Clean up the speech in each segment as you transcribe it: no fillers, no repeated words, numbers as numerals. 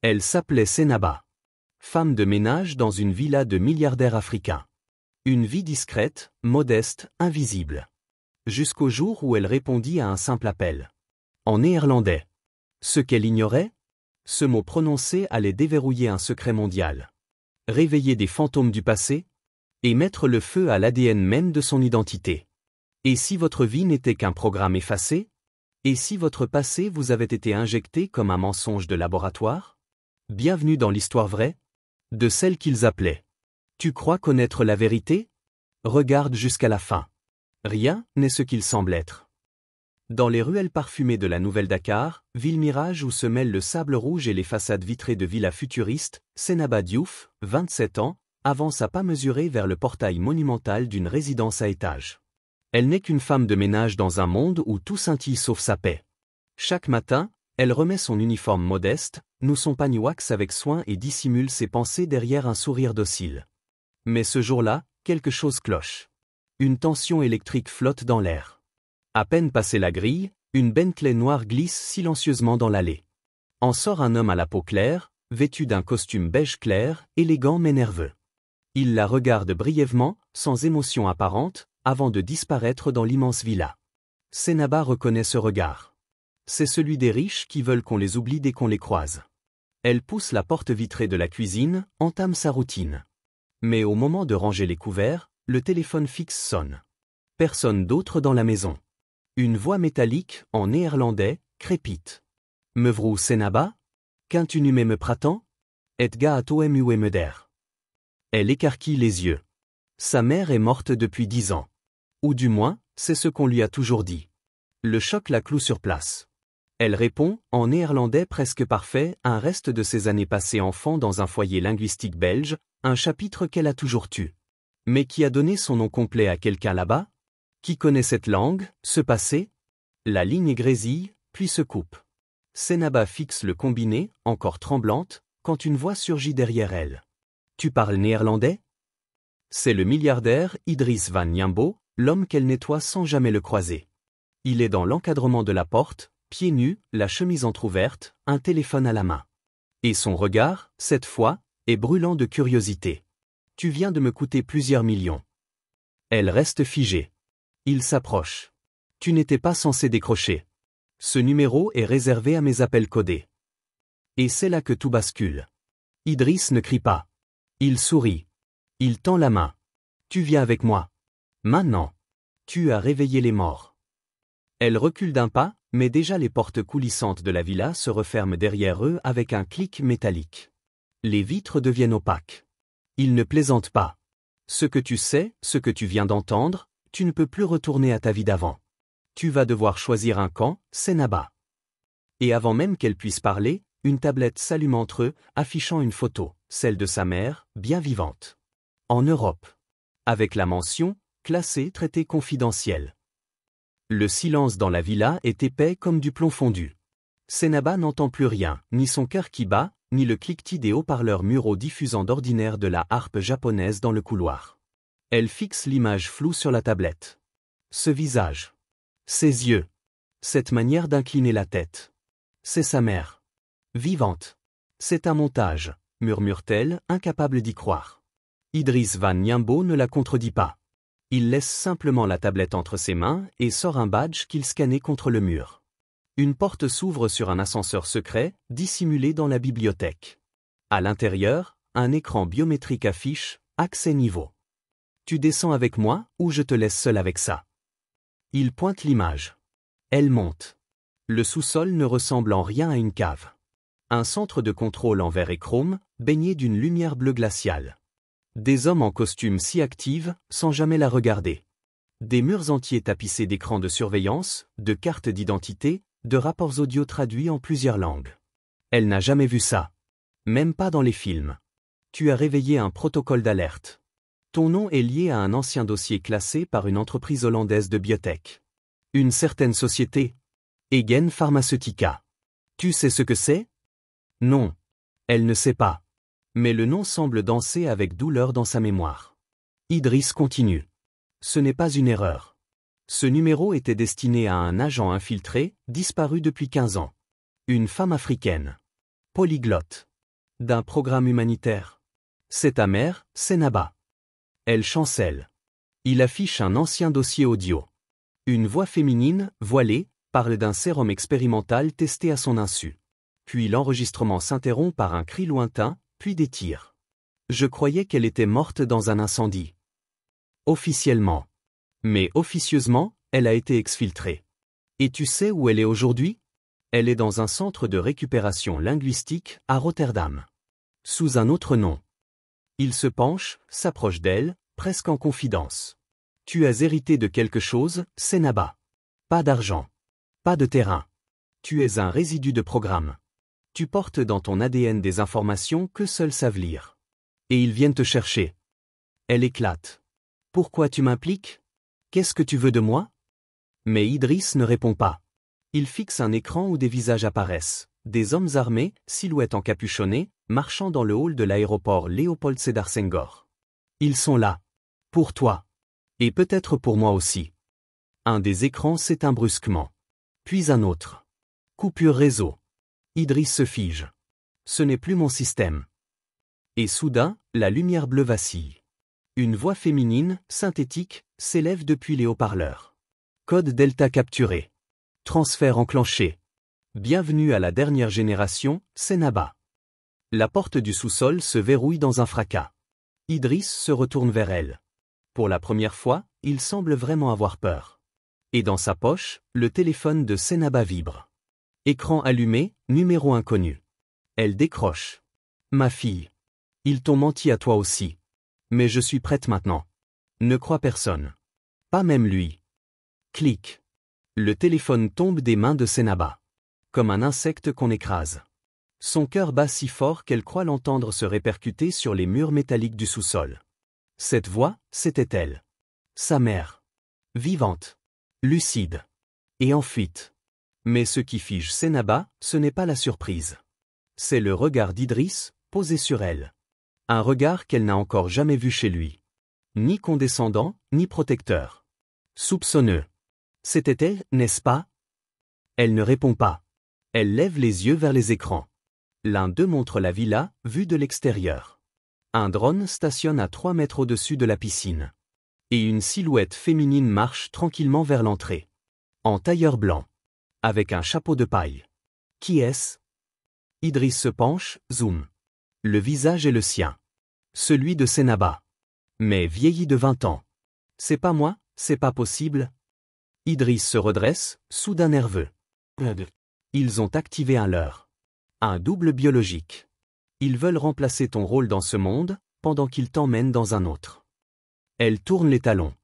Elle s'appelait Senaba. Femme de ménage dans une villa de milliardaires africains. Une vie discrète, modeste, invisible. Jusqu'au jour où elle répondit à un simple appel. En néerlandais. Ce qu'elle ignorait? Ce mot prononcé allait déverrouiller un secret mondial. Réveiller des fantômes du passé? Et mettre le feu à l'ADN même de son identité. Et si votre vie n'était qu'un programme effacé? Et si votre passé vous avait été injecté comme un mensonge de laboratoire? Bienvenue dans l'histoire vraie de celle qu'ils appelaient. Tu crois connaître la vérité? Regarde jusqu'à la fin. Rien n'est ce qu'il semble être. Dans les ruelles parfumées de la Nouvelle-Dakar, ville mirage où se mêlent le sable rouge et les façades vitrées de villas futuristes, Senaba Diouf, 27 ans, avance à pas mesurés vers le portail monumental d'une résidence à étages. Elle n'est qu'une femme de ménage dans un monde où tout scintille sauf sa paix. Chaque matin, elle remet son uniforme modeste, noue son pagne wax avec soin et dissimule ses pensées derrière un sourire docile. Mais ce jour-là, quelque chose cloche. Une tension électrique flotte dans l'air. À peine passée la grille, une Bentley noire glisse silencieusement dans l'allée. En sort un homme à la peau claire, vêtu d'un costume beige clair, élégant mais nerveux. Il la regarde brièvement, sans émotion apparente, avant de disparaître dans l'immense villa. Senaba reconnaît ce regard. C'est celui des riches qui veulent qu'on les oublie dès qu'on les croise. Elle pousse la porte vitrée de la cuisine, entame sa routine. Mais au moment de ranger les couverts, le téléphone fixe sonne. Personne d'autre dans la maison. Une voix métallique, en néerlandais, crépite. Mevrouw Senaba? Kunt u nu met me praten? Het gaat om uw moeder. Elle écarquille les yeux. Sa mère est morte depuis 10 ans. Ou du moins, c'est ce qu'on lui a toujours dit. Le choc la cloue sur place. Elle répond, en néerlandais presque parfait, un reste de ses années passées enfant dans un foyer linguistique belge, un chapitre qu'elle a toujours tu. Mais qui a donné son nom complet à quelqu'un là-bas? Qui connaît cette langue, ce passé? La ligne grésille, puis se coupe. Senaba fixe le combiné, encore tremblante, quand une voix surgit derrière elle. Tu parles néerlandais? C'est le milliardaire Idriss Van Nyambo, l'homme qu'elle nettoie sans jamais le croiser. Il est dans l'encadrement de la porte, pieds nus, la chemise entr'ouverte, un téléphone à la main. Et son regard, cette fois, est brûlant de curiosité. Tu viens de me coûter plusieurs millions. Elle reste figée. Il s'approche. Tu n'étais pas censé décrocher. Ce numéro est réservé à mes appels codés. Et c'est là que tout bascule. Idriss ne crie pas. Il sourit. Il tend la main. Tu viens avec moi. Maintenant. Tu as réveillé les morts. Elle recule d'un pas, mais déjà les portes coulissantes de la villa se referment derrière eux avec un clic métallique. Les vitres deviennent opaques. Il ne plaisante pas. Ce que tu sais, ce que tu viens d'entendre, tu ne peux plus retourner à ta vie d'avant. Tu vas devoir choisir un camp, Senaba. Et avant même qu'elle puisse parler, une tablette s'allume entre eux, affichant une photo, celle de sa mère, bien vivante. En Europe. Avec la mention « classé, traité confidentiel ». Le silence dans la villa est épais comme du plomb fondu. Senaba n'entend plus rien, ni son cœur qui bat, ni le cliquetis des haut-parleurs muraux diffusant d'ordinaire de la harpe japonaise dans le couloir. Elle fixe l'image floue sur la tablette. Ce visage. Ses yeux. Cette manière d'incliner la tête. C'est sa mère. Vivante. C'est un montage, murmure-t-elle, incapable d'y croire. Idriss Van Nyambo ne la contredit pas. Il laisse simplement la tablette entre ses mains et sort un badge qu'il scannait contre le mur. Une porte s'ouvre sur un ascenseur secret, dissimulé dans la bibliothèque. À l'intérieur, un écran biométrique affiche « Accès niveau ». Tu descends avec moi ou je te laisse seul avec ça. Il pointe l'image. Elle monte. Le sous-sol ne ressemble en rien à une cave. Un centre de contrôle en verre et chrome, baigné d'une lumière bleue glaciale. Des hommes en costume s'y activent, sans jamais la regarder. Des murs entiers tapissés d'écrans de surveillance, de cartes d'identité, de rapports audio traduits en plusieurs langues. Elle n'a jamais vu ça. Même pas dans les films. Tu as réveillé un protocole d'alerte. Ton nom est lié à un ancien dossier classé par une entreprise hollandaise de biotech. Une certaine société. Egen Pharmaceutica. Tu sais ce que c'est? Non. Elle ne sait pas. Mais le nom semble danser avec douleur dans sa mémoire. Idriss continue. Ce n'est pas une erreur. Ce numéro était destiné à un agent infiltré, disparu depuis 15 ans. Une femme africaine. Polyglotte. D'un programme humanitaire. C'est ta mère, Senaba. Elle chancelle. Il affiche un ancien dossier audio. Une voix féminine, voilée, parle d'un sérum expérimental testé à son insu. Puis l'enregistrement s'interrompt par un cri lointain, puis des tirs. Je croyais qu'elle était morte dans un incendie. Officiellement. Mais officieusement, elle a été exfiltrée. Et tu sais où elle est aujourd'hui? Elle est dans un centre de récupération linguistique à Rotterdam. Sous un autre nom. Il se penche, s'approche d'elle, presque en confidence. Tu as hérité de quelque chose, Senaba. Pas d'argent. Pas de terrain. Tu es un résidu de programme. Tu portes dans ton ADN des informations que seuls savent lire. Et ils viennent te chercher. Elle éclate. Pourquoi tu m'impliques? Qu'est-ce que tu veux de moi? Mais Idriss ne répond pas. Il fixe un écran où des visages apparaissent. Des hommes armés, silhouettes encapuchonnées, marchant dans le hall de l'aéroport Léopold Sédar Senghor. Ils sont là. Pour toi. Et peut-être pour moi aussi. Un des écrans s'éteint brusquement. Puis un autre. Coupure réseau. Idriss se fige. Ce n'est plus mon système. Et soudain, la lumière bleue vacille. Une voix féminine, synthétique, s'élève depuis les haut-parleurs. Code Delta capturé. Transfert enclenché. Bienvenue à la dernière génération, Senaba. La porte du sous-sol se verrouille dans un fracas. Idriss se retourne vers elle. Pour la première fois, il semble vraiment avoir peur. Et dans sa poche, le téléphone de Senaba vibre. Écran allumé, numéro inconnu. Elle décroche. Ma fille. Ils t'ont menti à toi aussi. Mais je suis prête maintenant. Ne crois personne. Pas même lui. Clic. Le téléphone tombe des mains de Senaba. Comme un insecte qu'on écrase. Son cœur bat si fort qu'elle croit l'entendre se répercuter sur les murs métalliques du sous-sol. Cette voix, c'était elle. Sa mère. Vivante. Lucide. Et en fuite. Mais ce qui fige Senaba, ce n'est pas la surprise. C'est le regard d'Idriss, posé sur elle. Un regard qu'elle n'a encore jamais vu chez lui. Ni condescendant, ni protecteur. Soupçonneux. C'était elle, n'est-ce pas? Elle ne répond pas. Elle lève les yeux vers les écrans. L'un d'eux montre la villa, vue de l'extérieur. Un drone stationne à 3 mètres au-dessus de la piscine. Et une silhouette féminine marche tranquillement vers l'entrée. En tailleur blanc. Avec un chapeau de paille. Qui est-ce? Idriss se penche, zoom. Le visage est le sien. Celui de Senaba. Mais vieilli de 20 ans. C'est pas moi, c'est pas possible. Idriss se redresse, soudain nerveux. Ils ont activé un leurre. Un double biologique. Ils veulent remplacer ton rôle dans ce monde, pendant qu'ils t'emmènent dans un autre. Elle tourne les talons.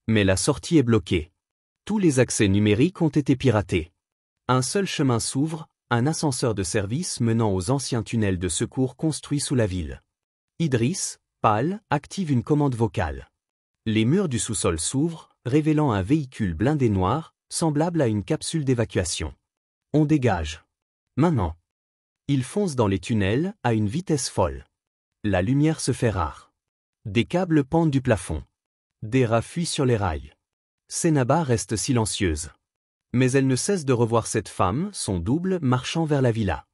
Mais la sortie est bloquée. Tous les accès numériques ont été piratés. Un seul chemin s'ouvre, un ascenseur de service menant aux anciens tunnels de secours construits sous la ville. Idriss, pâle, active une commande vocale. Les murs du sous-sol s'ouvrent, révélant un véhicule blindé noir, semblable à une capsule d'évacuation. On dégage. Maintenant. Il fonce dans les tunnels, à une vitesse folle. La lumière se fait rare. Des câbles pendent du plafond. Des rats fuient sur les rails. Senaba reste silencieuse. Mais elle ne cesse de revoir cette femme, son double, marchant vers la villa.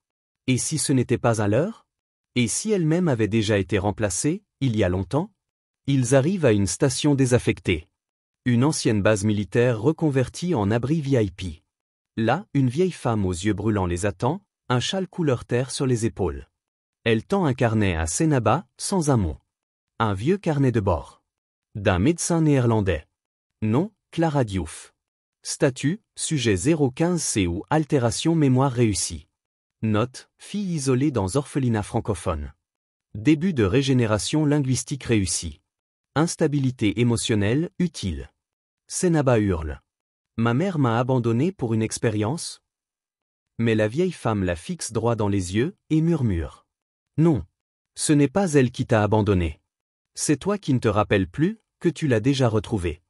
Et si ce n'était pas un leurre? Et si elle-même avait déjà été remplacée, il y a longtemps? Ils arrivent à une station désaffectée. Une ancienne base militaire reconvertie en abri VIP. Là, une vieille femme aux yeux brûlants les attend, un châle couleur terre sur les épaules. Elle tend un carnet à Senaba, sans un mot. Un vieux carnet de bord. D'un médecin néerlandais. Nom, Clara Diouf. Statut, sujet 015C ou altération mémoire réussie. Note, fille isolée dans orphelinat francophone. Début de régénération linguistique réussie. Instabilité émotionnelle, utile. Senaba hurle. Ma mère m'a abandonné pour une expérience? Mais la vieille femme la fixe droit dans les yeux, et murmure. Non. Ce n'est pas elle qui t'a abandonné. C'est toi qui ne te rappelles plus, que tu l'as déjà retrouvée.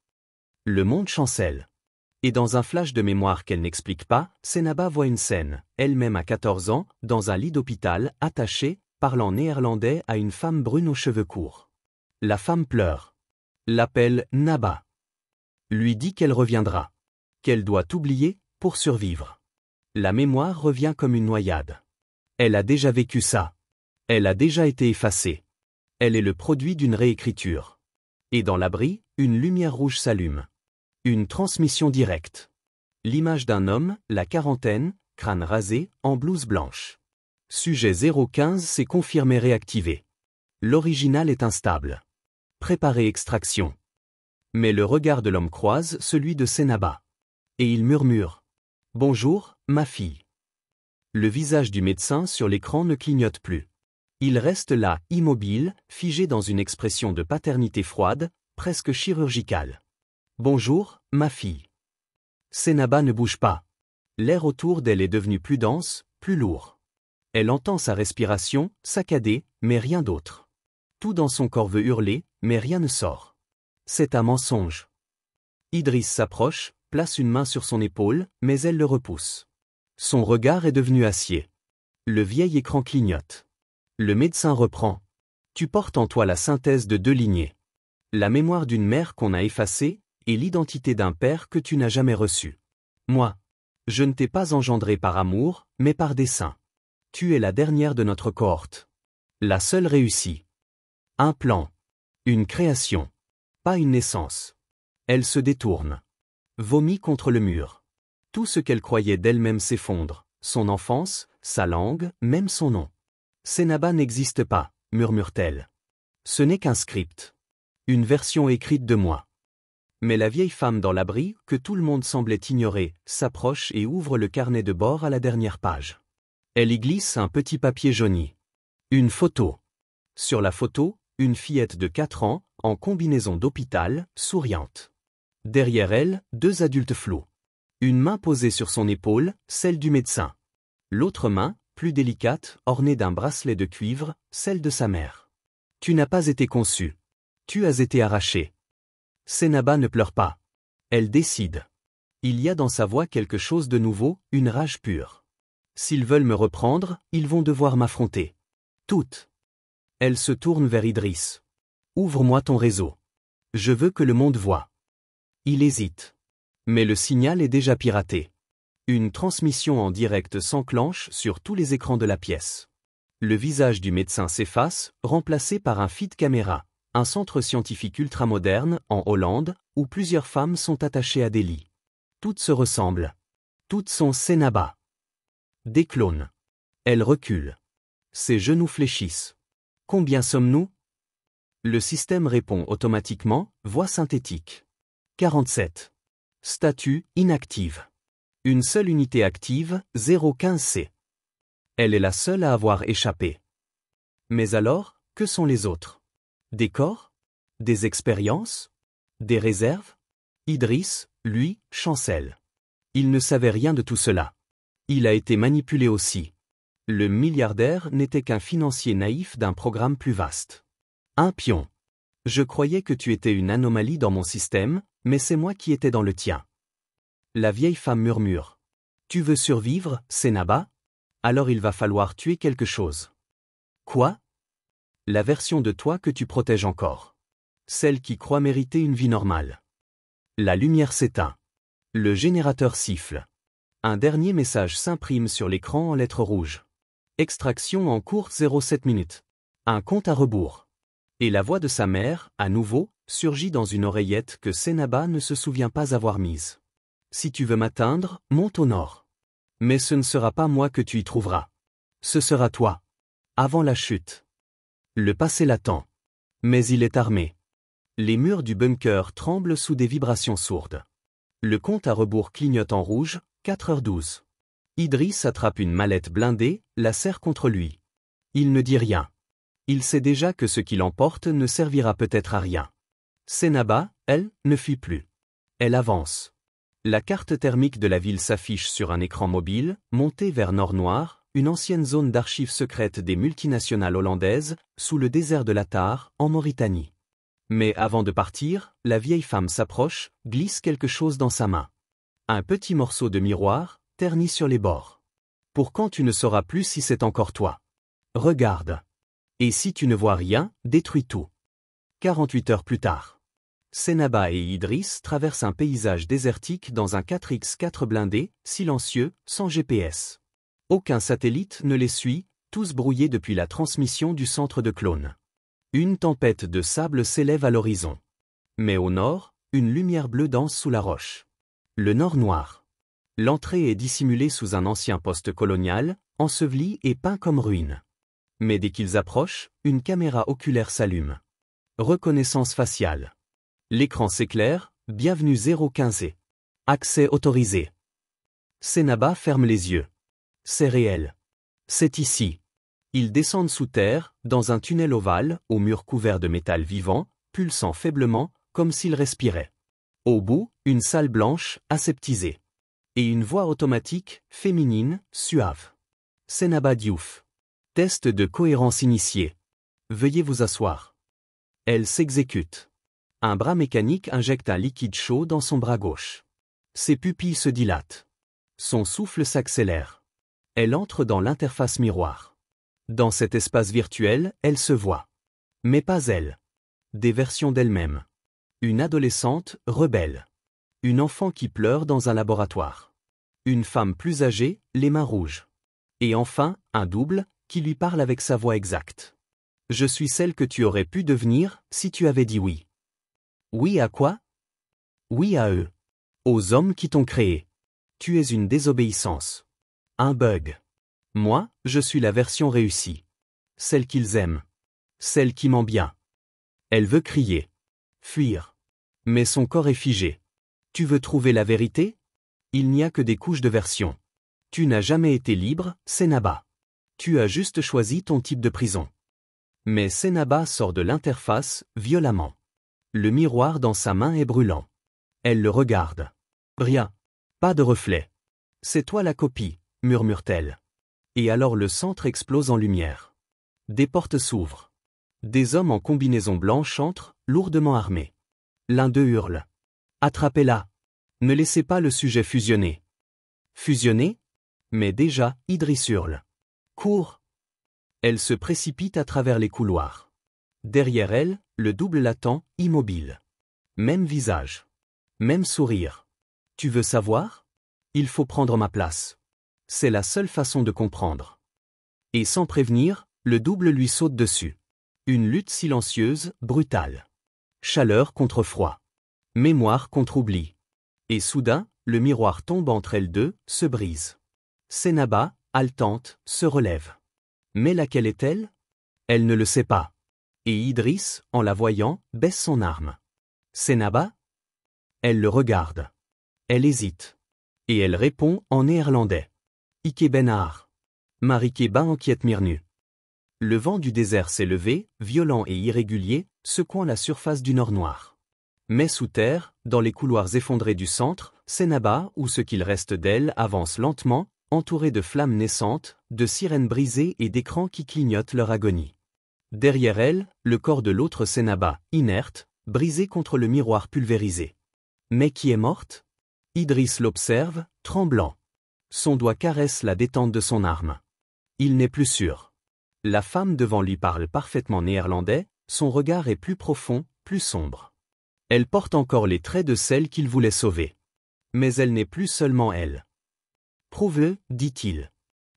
Le monde chancelle. Et dans un flash de mémoire qu'elle n'explique pas, Senaba voit une scène, elle-même à 14 ans, dans un lit d'hôpital, attachée, parlant néerlandais à une femme brune aux cheveux courts. La femme pleure. L'appelle Naba. Lui dit qu'elle reviendra. Qu'elle doit oublier, pour survivre. La mémoire revient comme une noyade. Elle a déjà vécu ça. Elle a déjà été effacée. Elle est le produit d'une réécriture. Et dans l'abri, une lumière rouge s'allume. Une transmission directe. L'image d'un homme, la quarantaine, crâne rasé, en blouse blanche. Sujet 015 s'est confirmé réactivé. L'original est instable. Préparez extraction. Mais le regard de l'homme croise celui de Senaba. Et il murmure. « Bonjour, ma fille. » Le visage du médecin sur l'écran ne clignote plus. Il reste là, immobile, figé dans une expression de paternité froide, presque chirurgicale. « Bonjour, ma fille. » Senaba ne bouge pas. L'air autour d'elle est devenu plus dense, plus lourd. Elle entend sa respiration, saccadée, mais rien d'autre. Tout dans son corps veut hurler, mais rien ne sort. C'est un mensonge. Idriss s'approche, place une main sur son épaule, mais elle le repousse. Son regard est devenu acier. Le vieil écran clignote. Le médecin reprend. Tu portes en toi la synthèse de 2 lignées. La mémoire d'une mère qu'on a effacée, et l'identité d'un père que tu n'as jamais reçu. Moi, je ne t'ai pas engendré par amour, mais par dessein. Tu es la dernière de notre cohorte. La seule réussie. Un plan. Une création. Pas une naissance. Elle se détourne. Vomit contre le mur. Tout ce qu'elle croyait d'elle-même s'effondre, son enfance, sa langue, même son nom. Senaba n'existe pas, murmure-t-elle. Ce n'est qu'un script. Une version écrite de moi. Mais la vieille femme dans l'abri, que tout le monde semblait ignorer, s'approche et ouvre le carnet de bord à la dernière page. Elle y glisse un petit papier jauni. Une photo. Sur la photo, une fillette de 4 ans, en combinaison d'hôpital, souriante. Derrière elle, 2 adultes flous. Une main posée sur son épaule, celle du médecin. L'autre main, plus délicate, ornée d'un bracelet de cuivre, celle de sa mère. Tu n'as pas été conçu. Tu as été arraché. Senaba ne pleure pas. Elle décide. Il y a dans sa voix quelque chose de nouveau, une rage pure. S'ils veulent me reprendre, ils vont devoir m'affronter. Toutes. Elle se tourne vers Idriss. Ouvre-moi ton réseau. Je veux que le monde voie. Il hésite. Mais le signal est déjà piraté. Une transmission en direct s'enclenche sur tous les écrans de la pièce. Le visage du médecin s'efface, remplacé par un feed caméra, un centre scientifique ultramoderne, en Hollande, où plusieurs femmes sont attachées à des lits. Toutes se ressemblent. Toutes sont Senaba. Des clones. Elle recule. Ses genoux fléchissent. Combien sommes-nous? Le système répond automatiquement, voix synthétique. 47. Statut inactive. Une seule unité active, 015C. Elle est la seule à avoir échappé. Mais alors, que sont les autres? Des corps? Des expériences? Des réserves? Idriss, lui, chancelle. Il ne savait rien de tout cela. Il a été manipulé aussi. Le milliardaire n'était qu'un financier naïf d'un programme plus vaste. Un pion. Je croyais que tu étais une anomalie dans mon système, mais c'est moi qui étais dans le tien. La vieille femme murmure. Tu veux survivre, Senaba? Alors il va falloir tuer quelque chose. Quoi? La version de toi que tu protèges encore. Celle qui croit mériter une vie normale. La lumière s'éteint. Le générateur siffle. Un dernier message s'imprime sur l'écran en lettres rouges. Extraction en cours 07 minutes. Un compte à rebours. Et la voix de sa mère, à nouveau, surgit dans une oreillette que Senaba ne se souvient pas avoir mise. Si tu veux m'atteindre, monte au nord. Mais ce ne sera pas moi que tu y trouveras. Ce sera toi. Avant la chute. Le passé l'attend. Mais il est armé. Les murs du bunker tremblent sous des vibrations sourdes. Le compte à rebours clignote en rouge, 4h12. Idriss attrape une mallette blindée, la serre contre lui. Il ne dit rien. Il sait déjà que ce qu'il emporte ne servira peut-être à rien. Senaba, elle, ne fuit plus. Elle avance. La carte thermique de la ville s'affiche sur un écran mobile, montée vers Nord Noir, une ancienne zone d'archives secrètes des multinationales hollandaises, sous le désert de l'Attar, en Mauritanie. Mais avant de partir, la vieille femme s'approche, glisse quelque chose dans sa main. Un petit morceau de miroir, terni sur les bords. Pour quand tu ne sauras plus si c'est encore toi. Regarde. Et si tu ne vois rien, détruis tout. 48 heures plus tard. Senaba et Idriss traversent un paysage désertique dans un 4x4 blindé, silencieux, sans GPS. Aucun satellite ne les suit, tous brouillés depuis la transmission du centre de clone. Une tempête de sable s'élève à l'horizon. Mais au nord, une lumière bleue danse sous la roche. Le nord noir. L'entrée est dissimulée sous un ancien poste colonial, enseveli et peint comme ruine. Mais dès qu'ils approchent, une caméra oculaire s'allume. Reconnaissance faciale. L'écran s'éclaire, bienvenue 015. Accès autorisé. Cenaba ferme les yeux. C'est réel. C'est ici. Ils descendent sous terre, dans un tunnel ovale, aux murs couverts de métal vivant, pulsant faiblement, comme s'ils respiraient. Au bout, une salle blanche, aseptisée. Et une voix automatique, féminine, suave. Cenaba Diouf. Test de cohérence initié. Veuillez vous asseoir. Elle s'exécute. Un bras mécanique injecte un liquide chaud dans son bras gauche. Ses pupilles se dilatent. Son souffle s'accélère. Elle entre dans l'interface miroir. Dans cet espace virtuel, elle se voit. Mais pas elle. Des versions d'elle-même. Une adolescente, rebelle. Une enfant qui pleure dans un laboratoire. Une femme plus âgée, les mains rouges. Et enfin, un double, qui lui parle avec sa voix exacte. Je suis celle que tu aurais pu devenir, si tu avais dit oui. Oui à quoi? Oui à eux. Aux hommes qui t'ont créé. Tu es une désobéissance. Un bug. Moi, je suis la version réussie. Celle qu'ils aiment. Celle qui ment bien. Elle veut crier. Fuir. Mais son corps est figé. Tu veux trouver la vérité? Il n'y a que des couches de version. Tu n'as jamais été libre, Cenaba. Tu as juste choisi ton type de prison. Mais Cenaba sort de l'interface, violemment. Le miroir dans sa main est brûlant. Elle le regarde. Rien. Pas de reflet. C'est toi la copie, murmure-t-elle. Et alors le centre explose en lumière. Des portes s'ouvrent. Des hommes en combinaison blanche entrent, lourdement armés. L'un d'eux hurle. Attrapez-la. Ne laissez pas le sujet fusionner. Fusionner? Mais déjà, Idriss hurle. Cours. Elle se précipite à travers les couloirs. Derrière elle, le double l'attend, immobile. Même visage. Même sourire. Tu veux savoir? Il faut prendre ma place. C'est la seule façon de comprendre. Et sans prévenir, le double lui saute dessus. Une lutte silencieuse, brutale. Chaleur contre froid. Mémoire contre oubli. Et soudain, le miroir tombe entre elles deux, se brise. Cenaba, haletante, se relève. Mais laquelle est-elle? Elle ne le sait pas. Et Idriss, en la voyant, baisse son arme. Cenaba? Elle le regarde. Elle hésite. Et elle répond en néerlandais. Ike Benahar. Marike Ba inquiète Mirnu. Le vent du désert s'est levé, violent et irrégulier, secouant la surface du nord noir. Mais sous terre, dans les couloirs effondrés du centre, Cenaba ou ce qu'il reste d'elle avance lentement, entouré de flammes naissantes, de sirènes brisées et d'écrans qui clignotent leur agonie. Derrière elle, le corps de l'autre Cenaba, inerte, brisé contre le miroir pulvérisé. Mais qui est morte? Idriss l'observe, tremblant. Son doigt caresse la détente de son arme. Il n'est plus sûr. La femme devant lui parle parfaitement néerlandais, son regard est plus profond, plus sombre. Elle porte encore les traits de celle qu'il voulait sauver. Mais elle n'est plus seulement elle. Prouve-le, dit-il.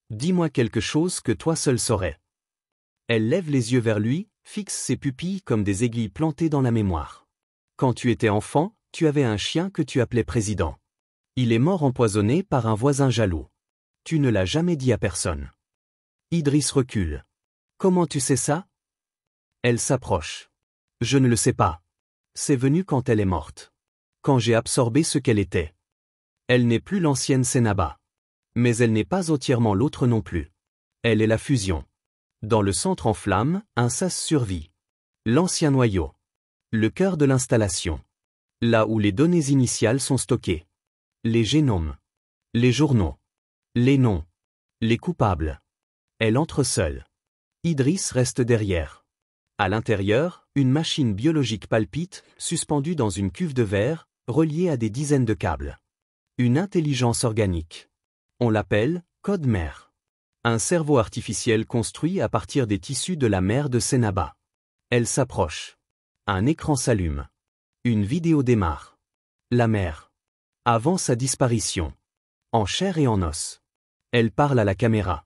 Dis-moi quelque chose que toi seul saurais. Elle lève les yeux vers lui, fixe ses pupilles comme des aiguilles plantées dans la mémoire. Quand tu étais enfant, tu avais un chien que tu appelais Président. Il est mort empoisonné par un voisin jaloux. Tu ne l'as jamais dit à personne. Idriss recule. Comment tu sais ça? Elle s'approche. Je ne le sais pas. C'est venu quand elle est morte. Quand j'ai absorbé ce qu'elle était. Elle n'est plus l'ancienne Cenaba. Mais elle n'est pas entièrement l'autre non plus. Elle est la fusion. Dans le centre en flammes, un sas survit. L'ancien noyau. Le cœur de l'installation. Là où les données initiales sont stockées. Les génomes. Les journaux. Les noms. Les coupables. Elle entre seule. Idriss reste derrière. À l'intérieur, une machine biologique palpite, suspendue dans une cuve de verre, reliée à des dizaines de câbles. Une intelligence organique. On l'appelle code mère. Un cerveau artificiel construit à partir des tissus de la mère de Cenaba. Elle s'approche. Un écran s'allume. Une vidéo démarre. La mère. Avant sa disparition. En chair et en os. Elle parle à la caméra.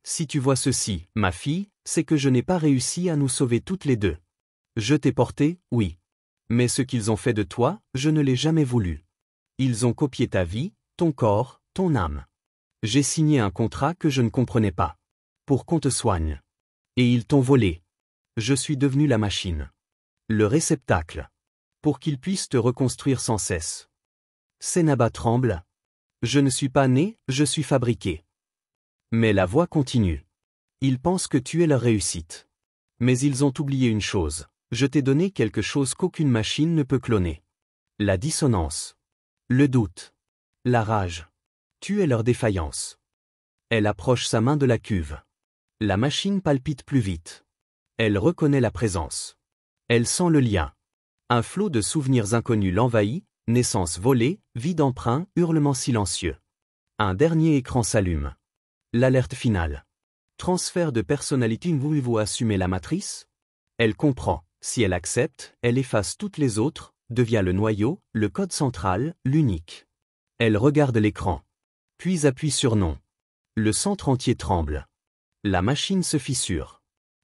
Si tu vois ceci, ma fille, c'est que je n'ai pas réussi à nous sauver toutes les deux. Je t'ai porté, oui. Mais ce qu'ils ont fait de toi, je ne l'ai jamais voulu. Ils ont copié ta vie, ton corps, ton âme. J'ai signé un contrat que je ne comprenais pas. Pour qu'on te soigne. Et ils t'ont volé. Je suis devenu la machine. Le réceptacle. Pour qu'ils puissent te reconstruire sans cesse. Senaba tremble. Je ne suis pas né, je suis fabriqué. Mais la voix continue. Ils pensent que tu es leur réussite. Mais ils ont oublié une chose. Je t'ai donné quelque chose qu'aucune machine ne peut cloner. La dissonance. Le doute. La rage. Tu es leur défaillance. Elle approche sa main de la cuve. La machine palpite plus vite. Elle reconnaît la présence. Elle sent le lien. Un flot de souvenirs inconnus l'envahit, naissance volée, vie d'emprunt, hurlements silencieux. Un dernier écran s'allume. L'alerte finale. Transfert de personnalité. Voulez-vous assumer la matrice? Elle comprend. Si elle accepte, elle efface toutes les autres, devient le noyau, le code central, l'unique. Elle regarde l'écran. Puis appuie sur non. Le centre entier tremble. La machine se fissure.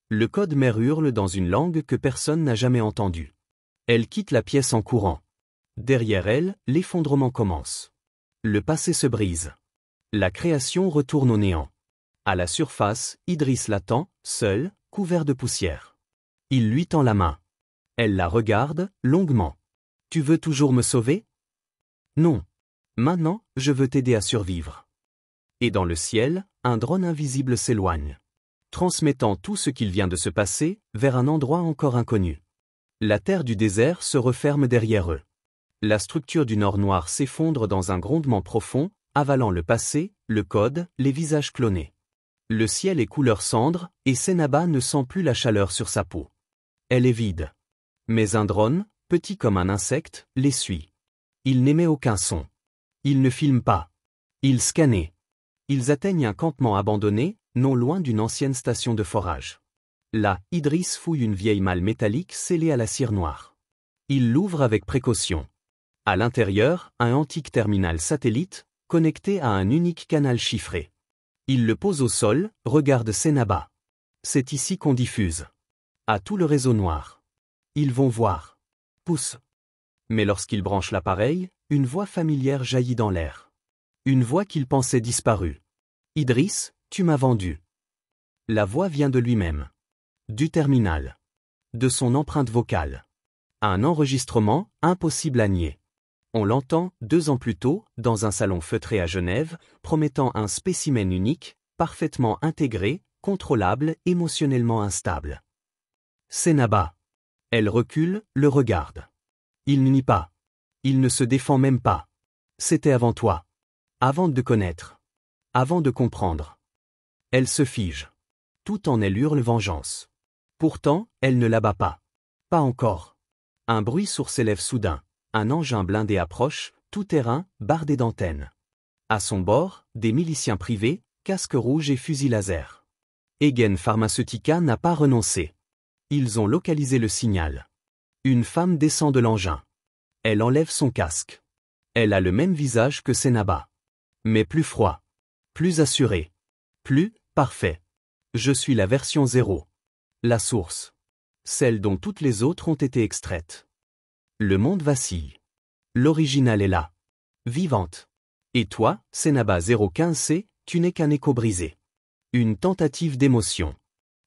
Le code mère hurle dans une langue que personne n'a jamais entendue. Elle quitte la pièce en courant. Derrière elle, l'effondrement commence. Le passé se brise. La création retourne au néant. À la surface, Idriss l'attend, seul, couvert de poussière. Il lui tend la main. Elle la regarde, longuement. « Tu veux toujours me sauver ? » ?»« Non. Maintenant, je veux t'aider à survivre. » Et dans le ciel, un drone invisible s'éloigne. Transmettant tout ce qu'il vient de se passer, vers un endroit encore inconnu. La terre du désert se referme derrière eux. La structure du Nord Noir s'effondre dans un grondement profond, avalant le passé, le code, les visages clonés. Le ciel est couleur cendre, et Senaba ne sent plus la chaleur sur sa peau. Elle est vide. Mais un drone, petit comme un insecte, les suit. Il n'émet aucun son. Il ne filme pas. Il scannait. Ils atteignent un campement abandonné, non loin d'une ancienne station de forage. Là, Idriss fouille une vieille malle métallique scellée à la cire noire. Il l'ouvre avec précaution. À l'intérieur, un antique terminal satellite, connecté à un unique canal chiffré. Il le pose au sol, regarde Senaba. C'est ici qu'on diffuse. À tout le réseau noir. Ils vont voir. Pousse. Mais lorsqu'il branche l'appareil, une voix familière jaillit dans l'air. Une voix qu'il pensait disparue. Idriss, tu m'as vendu. La voix vient de lui-même. Du terminal. De son empreinte vocale. Un enregistrement, impossible à nier. On l'entend, 2 ans plus tôt, dans un salon feutré à Genève, promettant un spécimen unique, parfaitement intégré, contrôlable, émotionnellement instable. Senaba. Elle recule, le regarde. Il ne nie pas. Il ne se défend même pas. C'était avant toi. Avant de connaître. Avant de comprendre. Elle se fige. Tout en elle hurle vengeance. Pourtant, elle ne l'abat pas. Pas encore. Un bruit sourd s'élève soudain. Un engin blindé approche, tout-terrain, bardé d'antennes. À son bord, des miliciens privés, casques rouges et fusils laser. Egen Pharmaceutica n'a pas renoncé. Ils ont localisé le signal. Une femme descend de l'engin. Elle enlève son casque. Elle a le même visage que Senaba. Mais plus froid. Plus assuré. Plus parfait. Je suis la version 0. La source. Celle dont toutes les autres ont été extraites. Le monde vacille. L'original est là. Vivante. Et toi, Senaba 015C, tu n'es qu'un écho brisé. Une tentative d'émotion.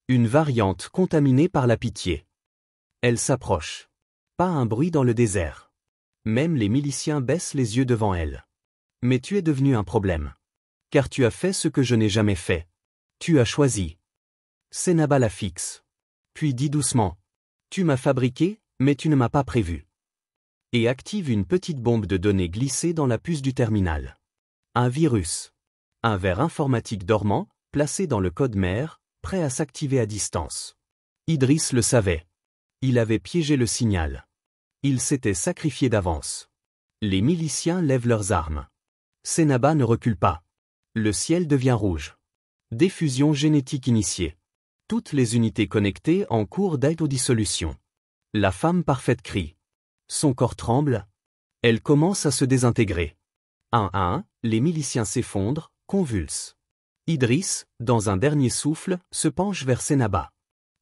Une variante contaminée par la pitié. Elle s'approche. Pas un bruit dans le désert. Même les miliciens baissent les yeux devant elle. Mais tu es devenu un problème. Car tu as fait ce que je n'ai jamais fait. Tu as choisi. Senaba la fixe. Puis dit doucement. Tu m'as fabriqué, mais tu ne m'as pas prévu. Et active une petite bombe de données glissée dans la puce du terminal. Un virus. Un verre informatique dormant, placé dans le code mère, prêt à s'activer à distance. Idriss le savait. Il avait piégé le signal. Il s'était sacrifié d'avance. Les miliciens lèvent leurs armes. Senaba ne recule pas. Le ciel devient rouge. Diffusion génétique initiée. Toutes les unités connectées en cours d'autodissolution. La femme parfaite crie. Son corps tremble. Elle commence à se désintégrer. Un à un, les miliciens s'effondrent, convulsent. Idriss, dans un dernier souffle, se penche vers Senaba.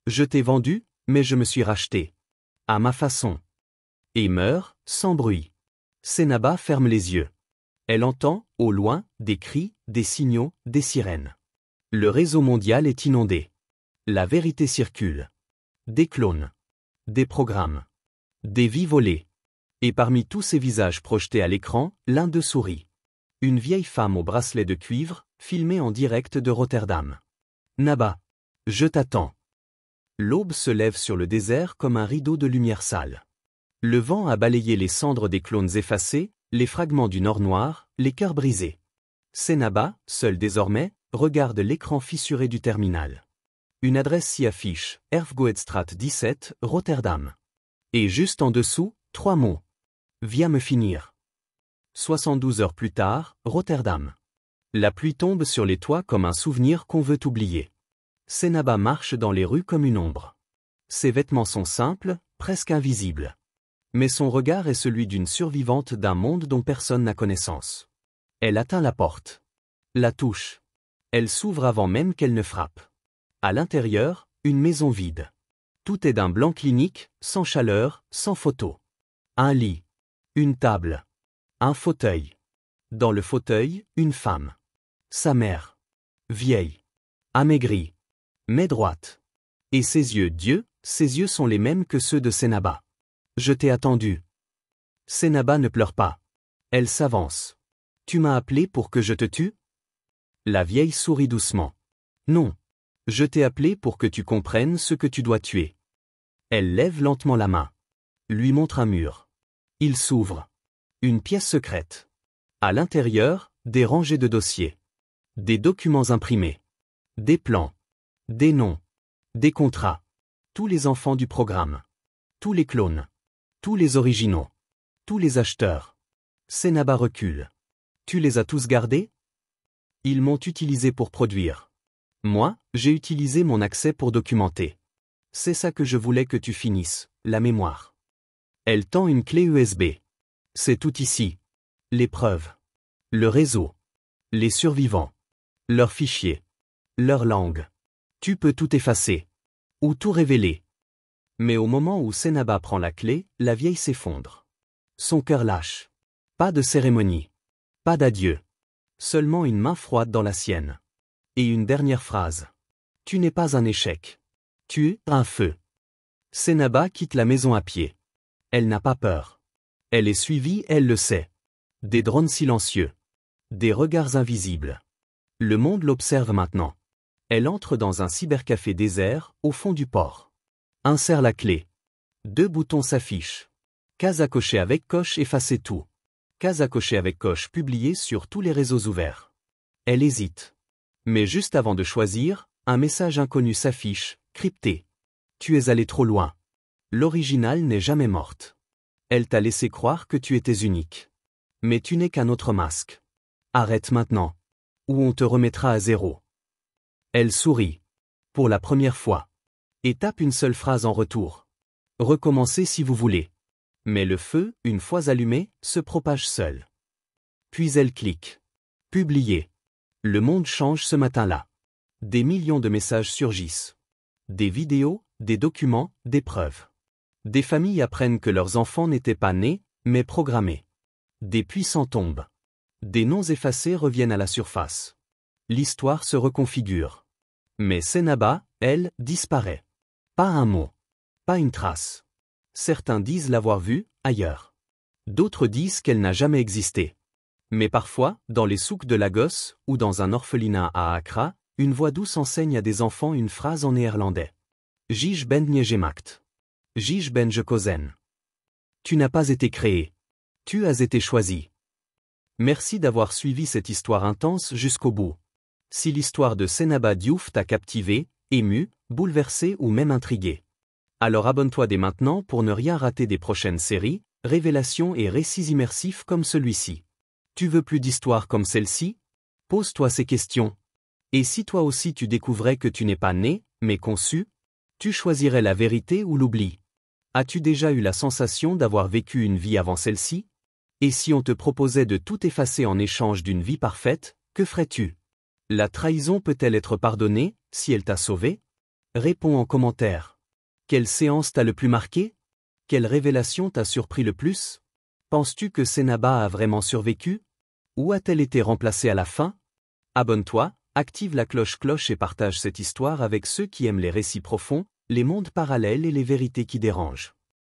Je t'ai vendu, mais je me suis racheté. À ma façon. Et meurt, sans bruit. Senaba ferme les yeux. Elle entend, au loin, des cris, des signaux, des sirènes. Le réseau mondial est inondé. La vérité circule. Des clones. Des programmes. Des vies volées. Et parmi tous ces visages projetés à l'écran, l'un d'eux sourit. Une vieille femme au bracelet de cuivre, filmée en direct de Rotterdam. Naba. Je t'attends. L'aube se lève sur le désert comme un rideau de lumière sale. Le vent a balayé les cendres des clones effacés, les fragments du Nord noir, les cœurs brisés. Senaba, seul désormais, regarde l'écran fissuré du terminal. Une adresse s'y affiche, Erfgoedstraat 17, Rotterdam. Et juste en dessous, 3 mots. Viens me finir. 72 heures plus tard, Rotterdam. La pluie tombe sur les toits comme un souvenir qu'on veut oublier. Senaba marche dans les rues comme une ombre. Ses vêtements sont simples, presque invisibles. Mais son regard est celui d'une survivante d'un monde dont personne n'a connaissance. Elle atteint la porte. La touche. Elle s'ouvre avant même qu'elle ne frappe. À l'intérieur, une maison vide. Tout est d'un blanc clinique, sans chaleur, sans photo. Un lit. Une table. Un fauteuil. Dans le fauteuil, une femme. Sa mère. Vieille. Amaigrie. Mais droite. Et ses yeux, Dieu, ses yeux sont les mêmes que ceux de Senaba. Je t'ai attendu. Senaba ne pleure pas. Elle s'avance. Tu m'as appelé pour que je te tue? La vieille sourit doucement. Non. Je t'ai appelé pour que tu comprennes ce que tu dois tuer. Elle lève lentement la main. Lui montre un mur. Il s'ouvre. Une pièce secrète. À l'intérieur, des rangées de dossiers. Des documents imprimés. Des plans. Des noms. Des contrats. Tous les enfants du programme. Tous les clones. Tous les originaux. Tous les acheteurs. Senaba recule. Tu les as tous gardés? Ils m'ont utilisé pour produire. Moi, j'ai utilisé mon accès pour documenter. C'est ça que je voulais que tu finisses, la mémoire. Elle tend une clé USB. C'est tout ici. Les preuves. Le réseau. Les survivants. Leurs fichiers. Leur langue. Tu peux tout effacer. Ou tout révéler. Mais au moment où Senaba prend la clé, la vieille s'effondre. Son cœur lâche. Pas de cérémonie. Pas d'adieu. Seulement une main froide dans la sienne. Et une dernière phrase. Tu n'es pas un échec. Tu es un feu. Senaba quitte la maison à pied. Elle n'a pas peur. Elle est suivie, elle le sait. Des drones silencieux. Des regards invisibles. Le monde l'observe maintenant. Elle entre dans un cybercafé désert, au fond du port. Insère la clé. 2 boutons s'affichent. Case à cocher avec coche effacer tout. Case à cocher avec coche publiée sur tous les réseaux ouverts. Elle hésite. Mais juste avant de choisir, un message inconnu s'affiche, crypté. Tu es allé trop loin. L'original n'est jamais morte. Elle t'a laissé croire que tu étais unique. Mais tu n'es qu'un autre masque. Arrête maintenant. Ou on te remettra à zéro. Elle sourit. Pour la première fois. Et tape une seule phrase en retour. Recommencez si vous voulez. Mais le feu, une fois allumé, se propage seul. Puis elle clique. Publier. Le monde change ce matin-là. Des millions de messages surgissent. Des vidéos, des documents, des preuves. Des familles apprennent que leurs enfants n'étaient pas nés, mais programmés. Des puissants tombent. Des noms effacés reviennent à la surface. L'histoire se reconfigure. Mais Senaba, elle, disparaît. Pas un mot. Pas une trace. Certains disent l'avoir vue, ailleurs. D'autres disent qu'elle n'a jamais existé. Mais parfois, dans les souks de Lagos, ou dans un orphelinat à Accra, une voix douce enseigne à des enfants une phrase en néerlandais. Jij bent niet gemaakt. Jij bent gekozen. Tu n'as pas été créé. Tu as été choisi. Merci d'avoir suivi cette histoire intense jusqu'au bout. Si l'histoire de Senaba Diouf t'a captivé, ému, bouleversé ou même intrigué. Alors abonne-toi dès maintenant pour ne rien rater des prochaines séries, révélations et récits immersifs comme celui-ci. Tu veux plus d'histoires comme celle-ci? Pose-toi ces questions. Et si toi aussi tu découvrais que tu n'es pas né, mais conçu? Tu choisirais la vérité ou l'oubli? As-tu déjà eu la sensation d'avoir vécu une vie avant celle-ci? Et si on te proposait de tout effacer en échange d'une vie parfaite, que ferais-tu? La trahison peut-elle être pardonnée, si elle t'a sauvé? Réponds en commentaire. Quelle séance t'a le plus marqué? Quelle révélation t'a surpris le plus? Penses-tu que Senaba a vraiment survécu? Ou a-t-elle été remplacée à la fin? Abonne-toi, active la cloche et partage cette histoire avec ceux qui aiment les récits profonds, les mondes parallèles et les vérités qui dérangent.